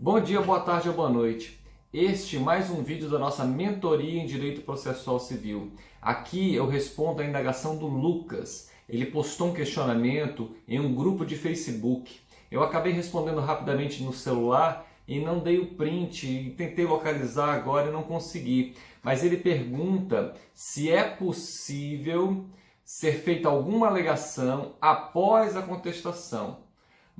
Bom dia, boa tarde ou boa noite. Este mais um vídeo da nossa mentoria em Direito Processual Civil. Aqui eu respondo a indagação do Lucas. Ele postou um questionamento em um grupo de Facebook. Eu acabei respondendo rapidamente no celular e não dei o print e tentei localizar agora e não consegui. Mas ele pergunta se é possível ser feita alguma alegação após a contestação.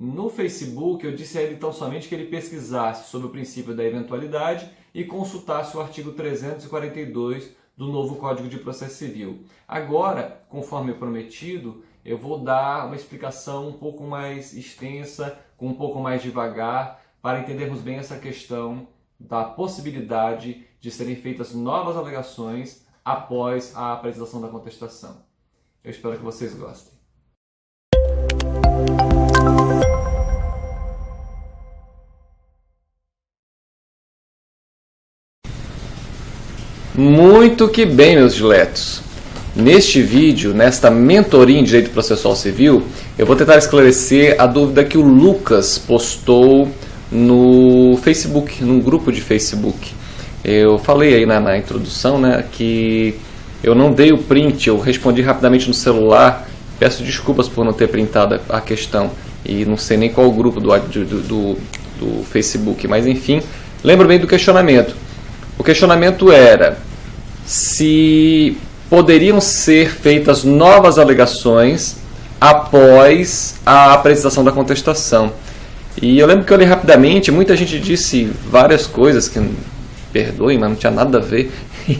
No Facebook, eu disse a ele tão somente que ele pesquisasse sobre o princípio da eventualidade e consultasse o artigo 342 do novo Código de Processo Civil. Agora, conforme prometido, eu vou dar uma explicação um pouco mais extensa, com um pouco mais devagar, para entendermos bem essa questão da possibilidade de serem feitas novas alegações após a apresentação da contestação. Eu espero que vocês gostem. Muito que bem, meus diletos. Neste vídeo, nesta mentoria em Direito Processual Civil, eu vou tentar esclarecer a dúvida que o Lucas postou no Facebook, num grupo de Facebook. Eu falei aí na introdução, né, que eu não dei o print, eu respondi rapidamente no celular. Peço desculpas por não ter printado a questão e não sei nem qual o grupo do Facebook, mas enfim, lembro bem do questionamento. O questionamento era se poderiam ser feitas novas alegações após a apresentação da contestação. E eu lembro que eu li rapidamente, muita gente disse várias coisas que, perdoem, mas não tinha nada a ver,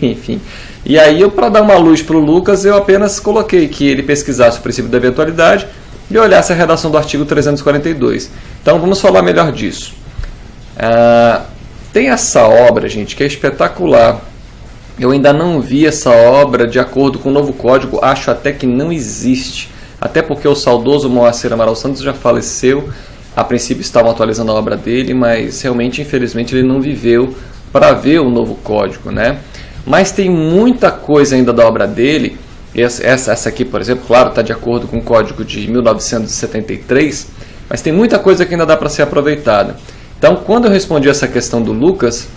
enfim. E aí, para dar uma luz para o Lucas, eu apenas coloquei que ele pesquisasse o princípio da eventualidade e olhasse a redação do artigo 342. Então, vamos falar melhor disso. Tem essa obra, gente, que é espetacular. Eu ainda não vi essa obra de acordo com o novo código, acho até que não existe. Até porque o saudoso Moacir Amaral Santos já faleceu. A princípio estavam atualizando a obra dele, mas realmente, infelizmente, ele não viveu para ver o novo código, né? Mas tem muita coisa ainda da obra dele. Essa aqui, por exemplo, claro, está de acordo com o código de 1973, mas tem muita coisa que ainda dá para ser aproveitada. Então, quando eu respondi essa questão do Lucas,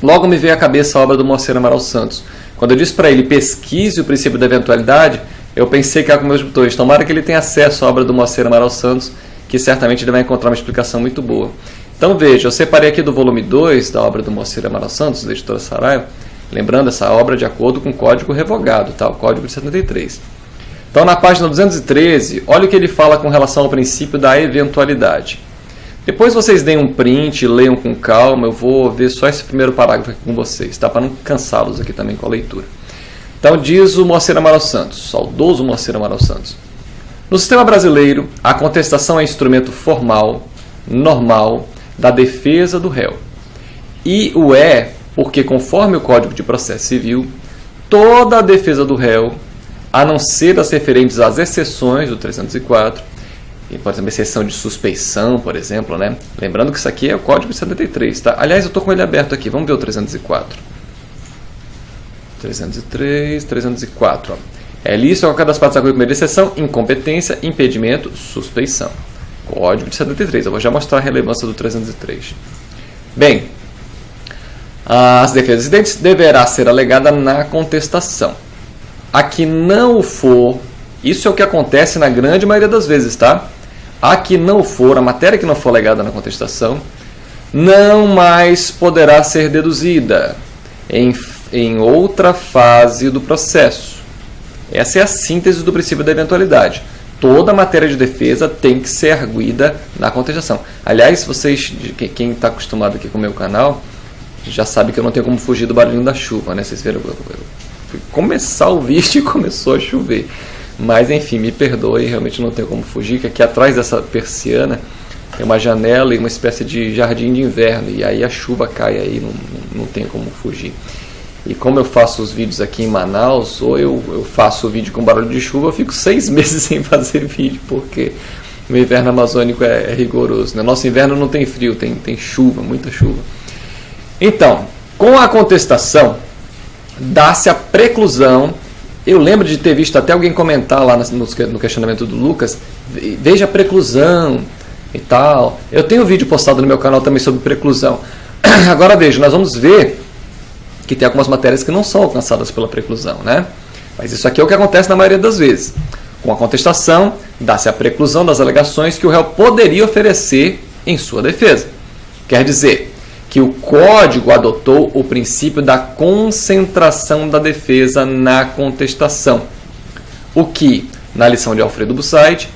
logo me veio à cabeça a obra do Moacir Amaral Santos. Quando eu disse para ele, pesquise o princípio da eventualidade, eu pensei que era com meus botões. Tomara que ele tenha acesso à obra do Moacir Amaral Santos, que certamente ele vai encontrar uma explicação muito boa. Então, veja, eu separei aqui do volume 2 da obra do Moacir Amaral Santos, da editora Saraiva, lembrando essa obra de acordo com o código revogado, tá? O código de 73. Então, na página 213, olha o que ele fala com relação ao princípio da eventualidade. Depois vocês deem um print, leiam com calma, eu vou ver só esse primeiro parágrafo aqui com vocês, tá? Para não cansá-los aqui também com a leitura. Então diz o Moacir Amaral Santos, saudoso Moacir Amaral Santos. No sistema brasileiro, a contestação é instrumento formal, normal, da defesa do réu. E o é porque, conforme o Código de Processo Civil, toda a defesa do réu, a não ser as referentes às exceções do 304, e, por exemplo, exceção de suspeição, por exemplo, né? Lembrando que isso aqui é o Código de 73, tá? Aliás, eu estou com ele aberto aqui, vamos ver o 304. 303, 304, ó. É lícito a qualquer das partes da primeira exceção, incompetência, impedimento, suspeição. Código de 73, eu vou já mostrar a relevância do 303. Bem, as defesas incidentes deverá ser alegada na contestação. A que não o for, isso é o que acontece na grande maioria das vezes, tá? A que não for, a matéria que não for alegada na contestação, não mais poderá ser deduzida em outra fase do processo. Essa é a síntese do princípio da eventualidade. Toda matéria de defesa tem que ser arguida na contestação. Aliás, vocês, quem está acostumado aqui com o meu canal, já sabe que eu não tenho como fugir do barulhinho da chuva, né? Vocês viram, eu fui começar o vídeo e começou a chover. Mas, enfim, me perdoe, realmente não tenho como fugir, que aqui atrás dessa persiana tem uma janela e uma espécie de jardim de inverno, e aí a chuva cai aí, não tem como fugir. E como eu faço os vídeos aqui em Manaus, ou eu faço o vídeo com barulho de chuva, eu fico 6 meses sem fazer vídeo, porque o inverno amazônico é rigoroso, né? Nosso inverno não tem frio, tem chuva, muita chuva. Então, com a contestação, dá-se a preclusão. Eu lembro de ter visto até alguém comentar lá no questionamento do Lucas, veja a preclusão, e tal. Eu tenho um vídeo postado no meu canal também sobre preclusão. Agora veja, nós vamos ver que tem algumas matérias que não são alcançadas pela preclusão, né? Mas isso aqui é o que acontece na maioria das vezes. Com a contestação, dá-se a preclusão das alegações que o réu poderia oferecer em sua defesa. Quer dizer que o Código adotou o princípio da concentração da defesa na contestação, o que, na lição de Alfredo Bussait,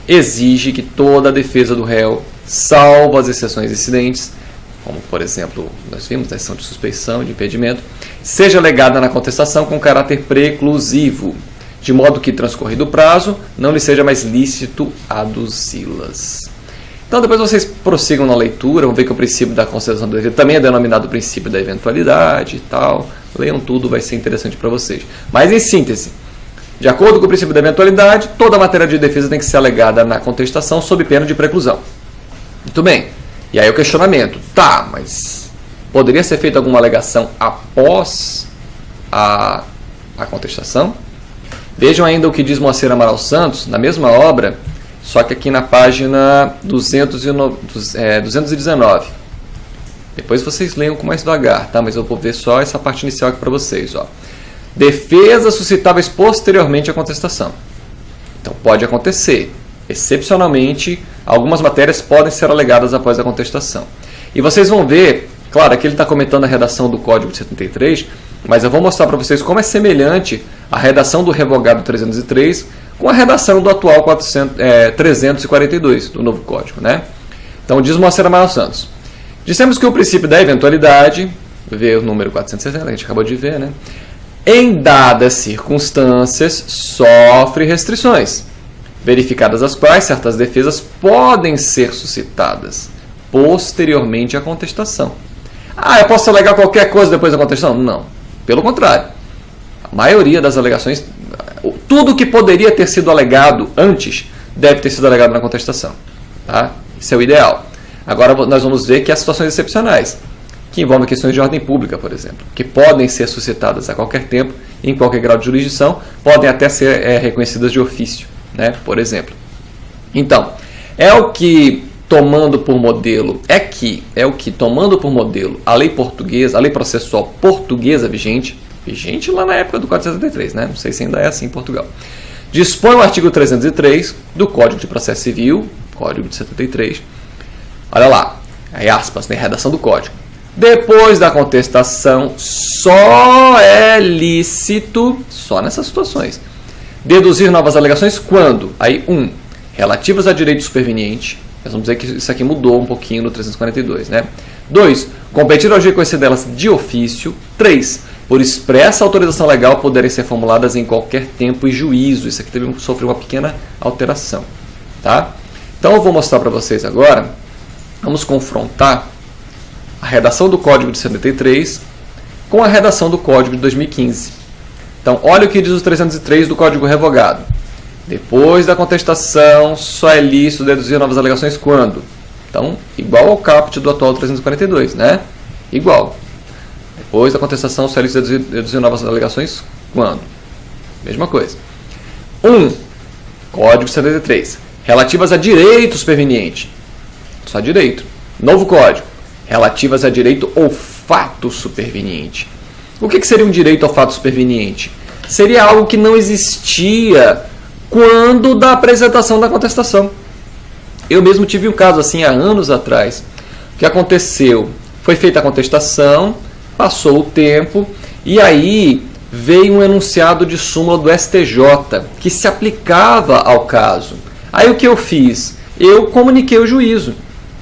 exige que toda a defesa do réu, salvo as exceções incidentes, como, por exemplo, nós vimos na lição de suspeição e de impedimento, seja alegada na contestação com caráter preclusivo, de modo que, transcorrido o prazo, não lhe seja mais lícito aduzi-las. Então, depois vocês prossigam na leitura, vão ver que o princípio da consideração do dever também é denominado princípio da eventualidade e tal. Leiam tudo, vai ser interessante para vocês. Mas, em síntese, de acordo com o princípio da eventualidade, toda matéria de defesa tem que ser alegada na contestação sob pena de preclusão. Muito bem. E aí o questionamento. Tá, mas poderia ser feita alguma alegação após a contestação? Vejam ainda o que diz Moacir Amaral Santos, na mesma obra, só que aqui na página 219. Depois vocês leiam com mais devagar, tá? Mas eu vou ver só essa parte inicial aqui para vocês. Ó. Defesas suscitáveis posteriormente à contestação. Então pode acontecer. Excepcionalmente, algumas matérias podem ser alegadas após a contestação. E vocês vão ver, claro, aqui ele está comentando a redação do Código de 73, mas eu vou mostrar para vocês como é semelhante a redação do revogado 303 com a redação do atual 342 do novo Código, né? Então, diz Moacir Amaral Santos. Dissemos que o princípio da eventualidade, vê o número 460, a gente acabou de ver, né? Em dadas circunstâncias, sofre restrições, verificadas as quais certas defesas podem ser suscitadas posteriormente à contestação. Ah, eu posso alegar qualquer coisa depois da contestação? Não. Pelo contrário. A maioria das alegações, tudo que poderia ter sido alegado antes, deve ter sido alegado na contestação. Tá? Isso é o ideal. Agora nós vamos ver que há situações excepcionais, que envolvem questões de ordem pública, por exemplo, que podem ser suscitadas a qualquer tempo, em qualquer grau de jurisdição, podem até ser reconhecidas de ofício, né? Por exemplo. Então, tomando por modelo a lei portuguesa, a lei processual portuguesa vigente lá na época do Código de 73, né? Não sei se ainda é assim em Portugal. Dispõe o artigo 303 do Código de Processo Civil, Código de 73. Olha lá, aí aspas, né? Redação do Código. Depois da contestação, só é lícito, só nessas situações, deduzir novas alegações quando? Aí, 1. Relativas a direito superveniente. Nós vamos dizer que isso aqui mudou um pouquinho no 342, né? 2. Competir ao reconhecer delas de ofício. 3. Por expressa autorização legal poderem ser formuladas em qualquer tempo e juízo. Isso aqui sofreu uma pequena alteração, tá? Então eu vou mostrar para vocês agora, vamos confrontar a redação do Código de 73 com a redação do Código de 2015. Então, olha o que diz o 303 do Código Revogado. Depois da contestação, só é lícito deduzir novas alegações quando? Então, igual ao caput do atual 342, né? Igual. Depois da contestação, só é lícito deduzir novas alegações quando? Mesma coisa. 1. Código 73. Relativas a direito superveniente. Só direito. Novo Código. Relativas a direito ou fato superveniente. O que seria um direito ao fato superveniente? Seria algo que não existia quando da apresentação da contestação. Eu mesmo tive um caso assim há anos atrás. O que aconteceu? Foi feita a contestação, passou o tempo, e aí veio um enunciado de súmula do STJ que se aplicava ao caso. Aí o que eu fiz? Eu comuniquei o juízo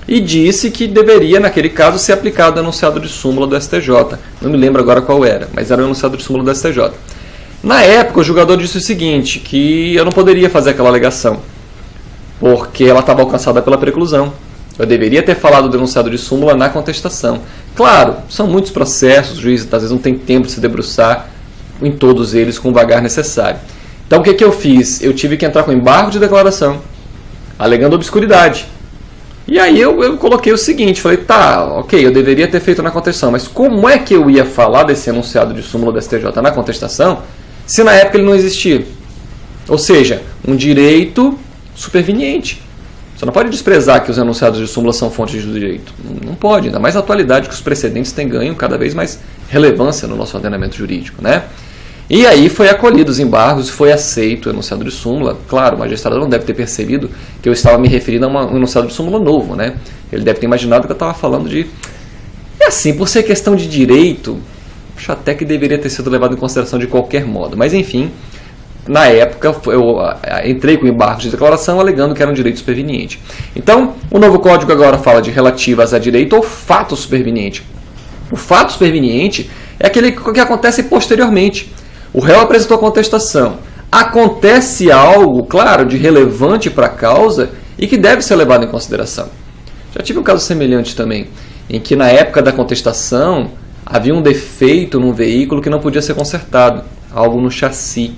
e disse que deveria, naquele caso, ser aplicado o enunciado de súmula do STJ. Não me lembro agora qual era, mas era o enunciado de súmula do STJ. Na época, o julgador disse o seguinte, que eu não poderia fazer aquela alegação, porque ela estava alcançada pela preclusão. Eu deveria ter falado do enunciado de súmula na contestação. Claro, são muitos processos, o juiz às vezes não tem tempo de se debruçar em todos eles com o vagar necessário. Então, o que eu fiz? Eu tive que entrar com embargo de declaração, alegando obscuridade. E aí eu coloquei o seguinte, falei, tá, ok, eu deveria ter feito na contestação, mas como é que eu ia falar desse enunciado de súmula do STJ na contestação, se na época ele não existia? Ou seja, um direito superveniente. Você não pode desprezar que os enunciados de súmula são fontes do direito. Não pode, ainda mais na atualidade que os precedentes têm ganho cada vez mais relevância no nosso ordenamento jurídico, né? E aí foi acolhido os embargos, foi aceito o enunciado de súmula. Claro, o magistrado não deve ter percebido que eu estava me referindo a um enunciado de súmula novo, né? Ele deve ter imaginado que eu estava falando de... E assim, por ser questão de direito, acho até que deveria ter sido levado em consideração de qualquer modo. Mas enfim, na época eu entrei com embargos de declaração alegando que era um direito superveniente. Então, o novo código agora fala de relativas a direito ou fato superveniente. O fato superveniente é aquele que acontece posteriormente. O réu apresentou a contestação. Acontece algo, claro, de relevante para a causa e que deve ser levado em consideração. Já tive um caso semelhante também, em que na época da contestação havia um defeito num veículo que não podia ser consertado, algo no chassi.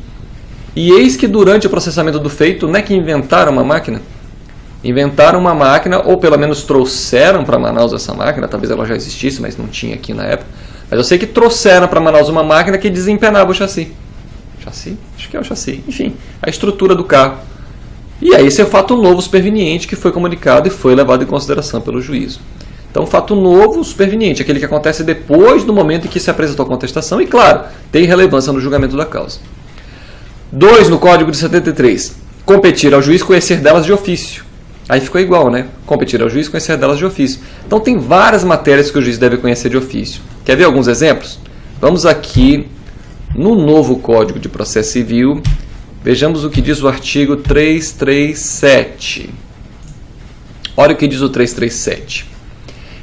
E eis que durante o processamento do feito, não é que inventaram uma máquina? Inventaram uma máquina, ou pelo menos trouxeram para Manaus essa máquina, talvez ela já existisse, mas não tinha aqui na época. Mas eu sei que trouxeram para Manaus uma máquina que desempenava o chassi. Chassi? Acho que é o chassi. Enfim, a estrutura do carro. E aí esse é o fato novo superveniente que foi comunicado e foi levado em consideração pelo juízo. Então, fato novo superveniente, aquele que acontece depois do momento em que se apresentou a contestação e, claro, tem relevância no julgamento da causa. 2 no Código de 73. Competir ao juiz conhecer delas de ofício. Aí ficou igual, né? Competir ao juiz conhecer delas de ofício. Então, tem várias matérias que o juiz deve conhecer de ofício. Quer ver alguns exemplos? Vamos aqui no novo Código de Processo Civil. Vejamos o que diz o artigo 337. Olha o que diz o 337.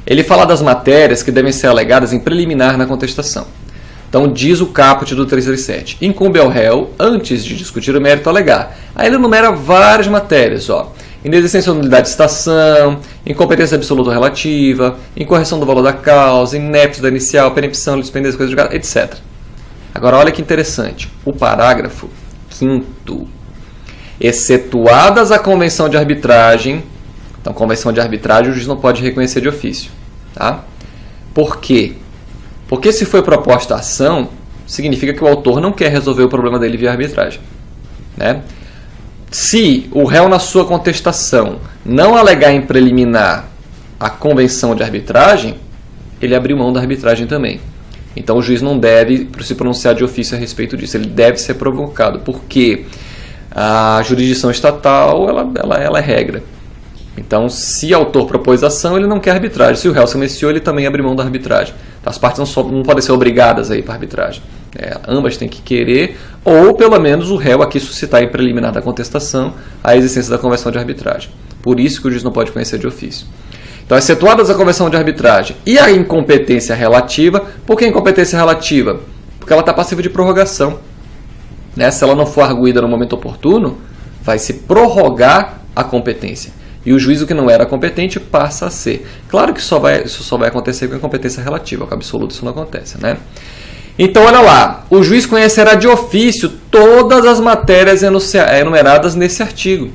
Ele fala das matérias que devem ser alegadas em preliminar na contestação. Então, diz o caput do 337. Incumbe ao réu, antes de discutir o mérito, alegar. Aí ele enumera várias matérias, ó. Inexistência ou nulidade de citação, incompetência absoluta ou relativa, incorreção do valor da causa, ineptitude da inicial, perempção, litispendi, coisa julgada, etc. Agora, olha que interessante. O parágrafo 5º. Excetuadas a convenção de arbitragem. Então, convenção de arbitragem o juiz não pode reconhecer de ofício. Tá? Por quê? Porque se foi proposta a ação, significa que o autor não quer resolver o problema dele via arbitragem. Né? Se o réu, na sua contestação, não alegar em preliminar a convenção de arbitragem, ele abriu mão da arbitragem também. Então, o juiz não deve se pronunciar de ofício a respeito disso. Ele deve ser provocado, porque a jurisdição estatal ela é regra. Então, se o autor propôs ação, ele não quer arbitragem. Se o réu se iniciou, ele também abre mão da arbitragem. As partes não podem ser obrigadas a ir para a arbitragem. Ambas têm que querer, ou pelo menos o réu aqui suscitar em preliminar da contestação a existência da convenção de arbitragem. Por isso que o juiz não pode conhecer de ofício. Então, excetuadas a convenção de arbitragem e a incompetência relativa. Por que incompetência relativa? Porque ela está passiva de prorrogação. Né? Se ela não for arguída no momento oportuno, vai se prorrogar a competência. E o juízo que não era competente passa a ser. Claro que isso só vai acontecer com a incompetência relativa, com absoluto isso não acontece. Né? Então, olha lá, o juiz conhecerá de ofício todas as matérias enumeradas nesse artigo.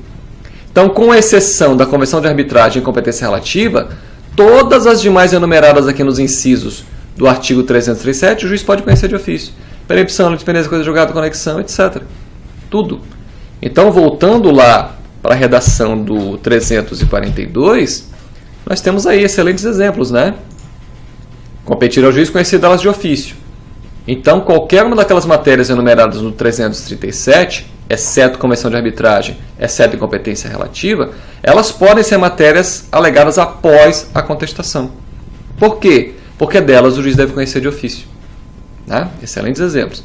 Então, com exceção da convenção de arbitragem e incompetência relativa, todas as demais enumeradas aqui nos incisos do artigo 337, o juiz pode conhecer de ofício. Perempção, litispendi, coisa julgada, conexão, etc. Tudo. Então, voltando lá para a redação do 342, nós temos aí excelentes exemplos, né? Competir ao juiz conhecer delas de ofício. Então, qualquer uma daquelas matérias enumeradas no 337, exceto convenção de arbitragem, exceto incompetência relativa, elas podem ser matérias alegadas após a contestação. Por quê? Porque delas o juiz deve conhecer de ofício. Né? Excelentes exemplos.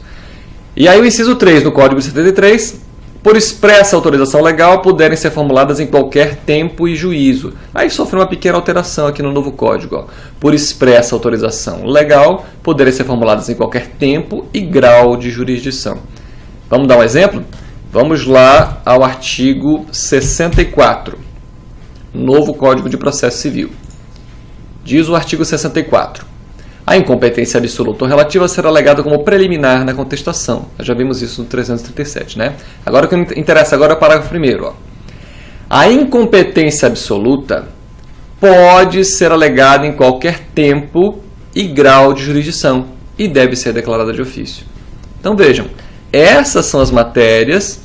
E aí o inciso 3 no Código de 73, por expressa autorização legal, puderem ser formuladas em qualquer tempo e juízo. Aí sofre uma pequena alteração aqui no novo código. Ó. Por expressa autorização legal, puderem ser formuladas em qualquer tempo e grau de jurisdição. Vamos dar um exemplo? Vamos lá ao artigo 64, novo Código de Processo Civil. Diz o artigo 64. A incompetência absoluta ou relativa será alegada como preliminar na contestação. Nós já vimos isso no 337, né? Agora o que me interessa agora é o parágrafo 1º. Ó. A incompetência absoluta pode ser alegada em qualquer tempo e grau de jurisdição e deve ser declarada de ofício. Então vejam, essas são as matérias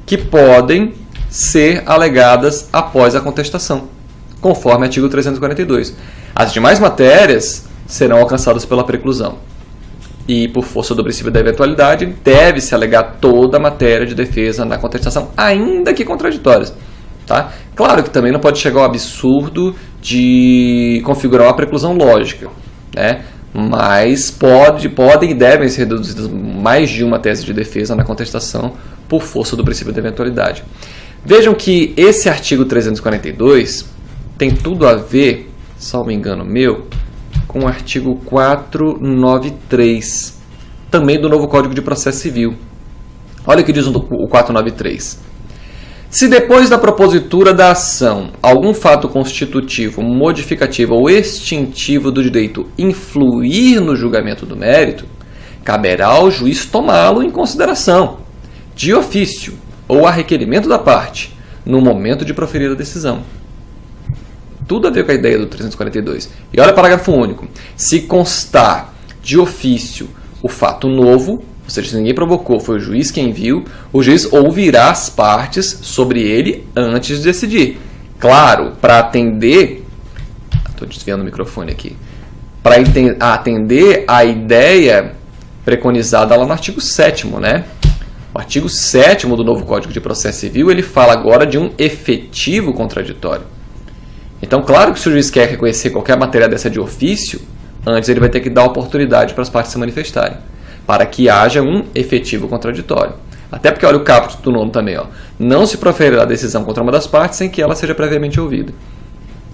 que podem ser alegadas após a contestação, conforme artigo 342. As demais matérias serão alcançadas pela preclusão. E, por força do princípio da eventualidade, deve-se alegar toda a matéria de defesa na contestação, ainda que contraditórias. Tá? Claro que também não pode chegar ao absurdo de configurar uma preclusão lógica, né? Mas podem e devem ser reduzidas mais de uma tese de defesa na contestação por força do princípio da eventualidade. Vejam que esse artigo 342 tem tudo a ver, salvo engano meu, com o artigo 493, também do novo Código de Processo Civil. Olha o que diz o 493. Se depois da propositura da ação, algum fato constitutivo, modificativo ou extintivo do direito influir no julgamento do mérito, caberá ao juiz tomá-lo em consideração, de ofício ou a requerimento da parte, no momento de proferir a decisão. Tudo a ver com a ideia do 342. E olha o parágrafo único. Se constar de ofício o fato novo, ou seja, se ninguém provocou, foi o juiz quem viu, o juiz ouvirá as partes sobre ele antes de decidir. Claro, para atender... Estou desviando o microfone aqui. Para atender a ideia preconizada lá no artigo 7º, né? O artigo 7º do novo Código de Processo Civil, ele fala agora de um efetivo contraditório. Então, claro que se o juiz quer reconhecer qualquer matéria dessa de ofício, antes ele vai ter que dar oportunidade para as partes se manifestarem, para que haja um efetivo contraditório. Até porque, olha o caput do 9º também, ó. Não se proferirá a decisão contra uma das partes sem que ela seja previamente ouvida.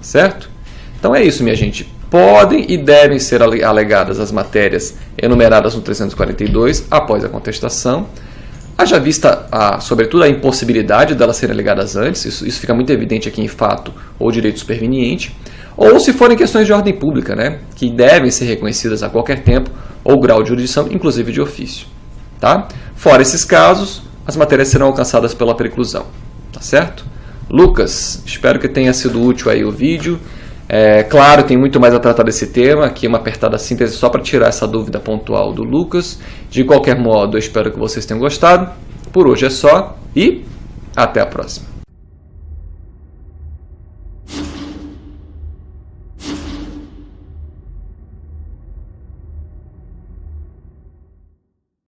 Certo? Então é isso, minha gente. Podem e devem ser alegadas as matérias enumeradas no 342 após a contestação. Haja vista, sobretudo, a impossibilidade delas serem alegadas antes, isso fica muito evidente aqui em fato ou direito superveniente, ou se forem questões de ordem pública, né, que devem ser reconhecidas a qualquer tempo ou grau de jurisdição, inclusive de ofício. Tá? Fora esses casos, as matérias serão alcançadas pela preclusão. Tá certo? Lucas, espero que tenha sido útil aí o vídeo. Claro, tem muito mais a tratar desse tema, aqui uma apertada síntese só para tirar essa dúvida pontual do Lucas. De qualquer modo, eu espero que vocês tenham gostado. Por hoje é só e até a próxima.